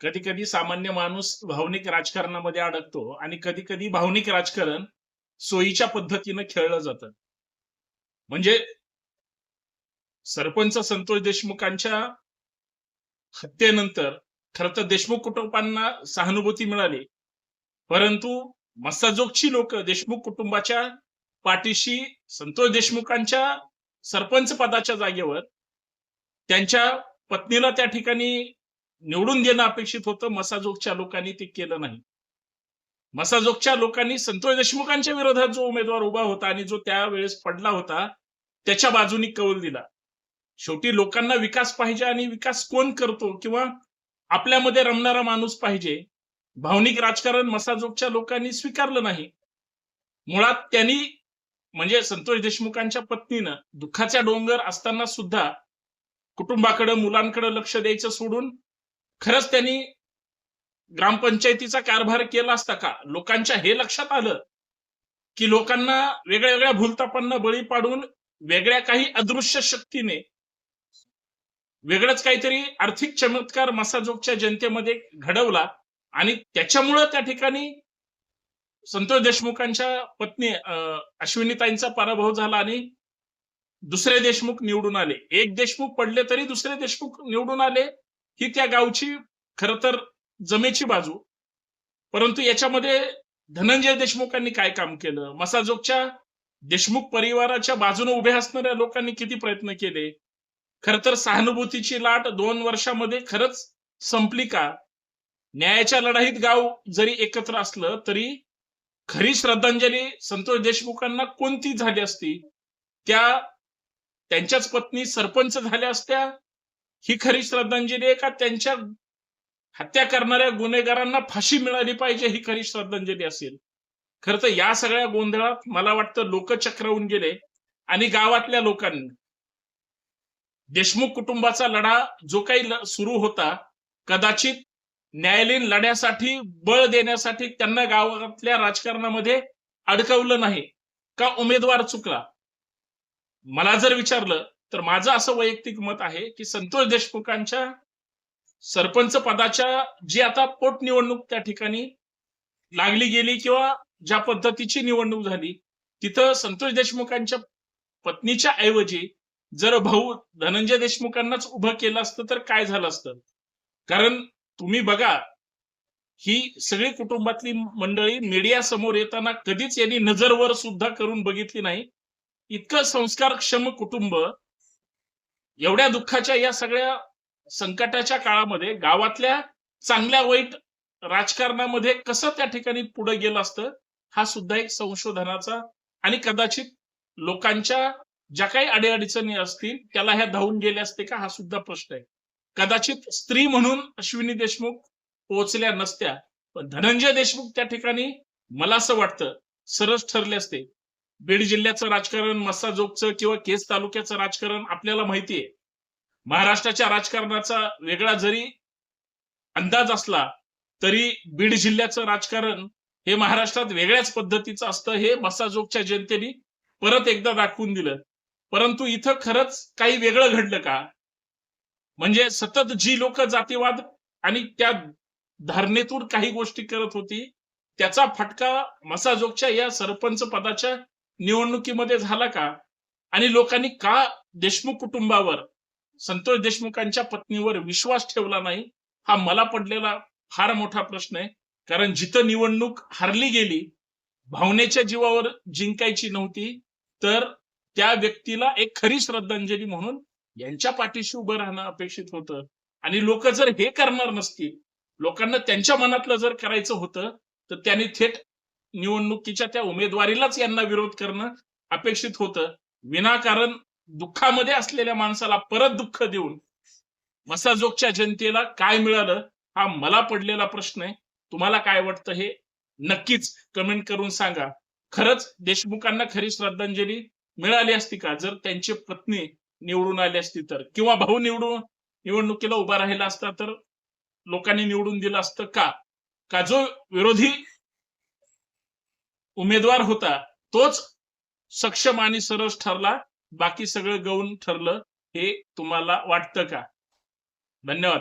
कधी कधी सामान्य माणूस भावनिक राजकारणामध्ये अडकतो आणि कधी कधी भावनिक राजकारण सोयीच्या पद्धतीनं खेळलं जातं. म्हणजे सरपंच संतोष देशमुखांच्या हत्येनंतर खरं तर देशमुख कुटुंबांना सहानुभूती मिळाली, परंतु मस्साजोगची लोक देशमुख कुटुंबाच्या पाठीशी संतोष देशमुखांच्या सरपंच पदाच्या जागेवर त्यांच्या पत्नीला त्या ठिकाणी निवडून देणं अपेक्षित होतं. मसाजोगच्या लोकांनी ते केलं नाही. मसाजोगच्या लोकांनी संतोष देशमुखांच्या विरोधात जो उमेदवार उभा होता आणि जो त्यावेळेस पडला होता त्याच्या बाजूनी कौल दिला. शेवटी लोकांना विकास पाहिजे आणि विकास कोण करतो किंवा आपल्यामध्ये रमणारा माणूस पाहिजे. भावनिक राजकारण मसाजोगच्या लोकांनी स्वीकारलं नाही. मुळात त्यांनी म्हणजे संतोष देशमुखांच्या पत्नीनं दुःखाचा डोंगर असताना सुद्धा कुटुंबाकडे मुलांकडे लक्ष द्यायचं सोडून खरंच त्यांनी ग्रामपंचायतीचा कारभार केला असता का? लोकांच्या हे लक्षात आलं की लोकांना वेगळ्या वेगळ्या भूलथापांना बळी पाडून वेगळ्या काही अदृश्य शक्तीने वेगळंच काहीतरी आर्थिक चमत्कार मसाजोगच्या जनतेमध्ये घडवला आणि त्याच्यामुळे त्या ठिकाणी संतोष देशमुखांच्या पत्नी अश्विनीताईंचा पराभव झाला आणि दुसरे देशमुख निवडून आले. एक देशमुख पडले तरी दुसरे देशमुख निवडून आले, ही त्या गावची खरं तर जमेची बाजू. परंतु याच्यामध्ये धनंजय देशमुखांनी काय काम केलं? मसाजोगच्या देशमुख परिवाराच्या बाजूने उभे असणाऱ्या लोकांनी किती प्रयत्न केले? खरं तर सहानुभूतीची लाट 2 वर्षामध्ये खरंच संपली का? न्यायाच्या लढाईत गाव जरी एकत्र असलं तरी खरी श्रद्धांजली संतोष देशमुखांना कोणती झाली असती? त्यांच्याच पत्नी सरपंच झाल्या असत्या, ही खरी श्रद्धांजली आहे का त्यांच्या हत्या करणाऱ्या गुन्हेगारांना फाशी मिळाली पाहिजे ही खरी श्रद्धांजली असेल? खरं तर या सगळ्या गोंधळात मला वाटतं लोक चक्रावून गेले आणि गावातल्या लोकांनी देशमुख कुटुंबाचा लढा जो काही सुरू होता कदाचित न्यायालयीन लढ्यासाठी बळ देण्यासाठी त्यांना गावातल्या राजकारणामध्ये अडकवलं नाही का उमेदवार चुकला? मला जर विचारलं तर माझं असं वैयक्तिक मत आहे की संतोष देशमुखांच्या सरपंच पदाच्या जी आता पोटनिवडणूक त्या ठिकाणी लागली गेली किंवा ज्या पद्धतीची निवडणूक झाली तिथं संतोष देशमुखांच्या पत्नीच्या ऐवजी जर भाऊ धनंजय देशमुखांनाच उभं केलं असतं तर काय झालं असतं? कारण तुम्ही बघा, ही सगळी कुटुंबातली मंडळी मीडिया समोर येताना कधीच यांनी नजरवर सुद्धा करून बघितली नाही. इतकं संस्कारक्षम कुटुंब एवढ्या दुःखाच्या या सगळ्या संकटाच्या काळामध्ये गावातल्या चांगल्या वाईट राजकारणामध्ये कसं त्या ठिकाणी पुढे गेलं असतं हा सुद्धा एक संशोधनाचा आणि कदाचित लोकांच्या ज्या काही अडीअडचणी असतील त्याला ह्या धावून गेले असते का हा सुद्धा प्रश्न आहे. कदाचित स्त्री म्हणून अश्विनी देशमुख पोहोचल्या नसत्या, पण धनंजय देशमुख त्या ठिकाणी मला असं वाटतं सरस ठरले असते. बीड जिल्ह्याचं राजकारण, मस्साजोगचं किंवा केज तालुक्याचं राजकारण आपल्याला माहिती आहे. महाराष्ट्राच्या राजकारणाचा वेगळा जरी अंदाज असला तरी बीड जिल्ह्याचं राजकारण हे महाराष्ट्रात वेगळ्याच पद्धतीचं असतं हे मस्साजोगच्या जनतेने परत एकदा दाखवून दिलं. परंतु इथं खरंच काही वेगळं घडलं का? म्हणजे सतत जी लोक जातीवाद आणि त्या धारणेतून काही गोष्टी करत होती त्याचा फटका मसाजोगच्या या सरपंच पदाच्या निवडणुकीमध्ये झाला का? आणि लोकांनी का देशमुख कुटुंबावर, संतोष देशमुखांच्या पत्नीवर विश्वास ठेवला नाही हा मला पडलेला फार मोठा प्रश्न आहे. कारण जिथं निवडणूक हारली गेली भावनेच्या जीवावर जिंकायची नव्हती तर त्या व्यक्तीला एक खरी श्रद्धांजली म्हणून यांच्या पाठीशी उभं राहणं अपेक्षित होतं. आणि लोक जर हे करणार नसतील, लोकांना त्यांच्या मनातलं जर करायचं होतं तर त्यांनी थेट निवडणुकीच्या त्या उमेदवारीलाच यांना विरोध करणं अपेक्षित होतं. विनाकारण दुःखामध्ये असलेल्या माणसाला परत दुःख देऊन मसाजोगच्या जनतेला काय मिळालं हा मला पडलेला प्रश्न आहे. तुम्हाला काय वाटतं हे नक्कीच कमेंट करून सांगा. खरंच देशमुखांना खरी श्रद्धांजली मिळाली असती का जर त्यांची पत्नी निवडून आली असती तर, किंवा भाऊ निवडणुकीला उभा राहिला असता तर लोकांनी निवडून दिलं असतं का? का जो विरोधी उमेदवार होता तोच सक्षम आणि सरस ठरला, बाकी सगळं गौण ठरलं, हे तुम्हाला वाटतं का? धन्यवाद.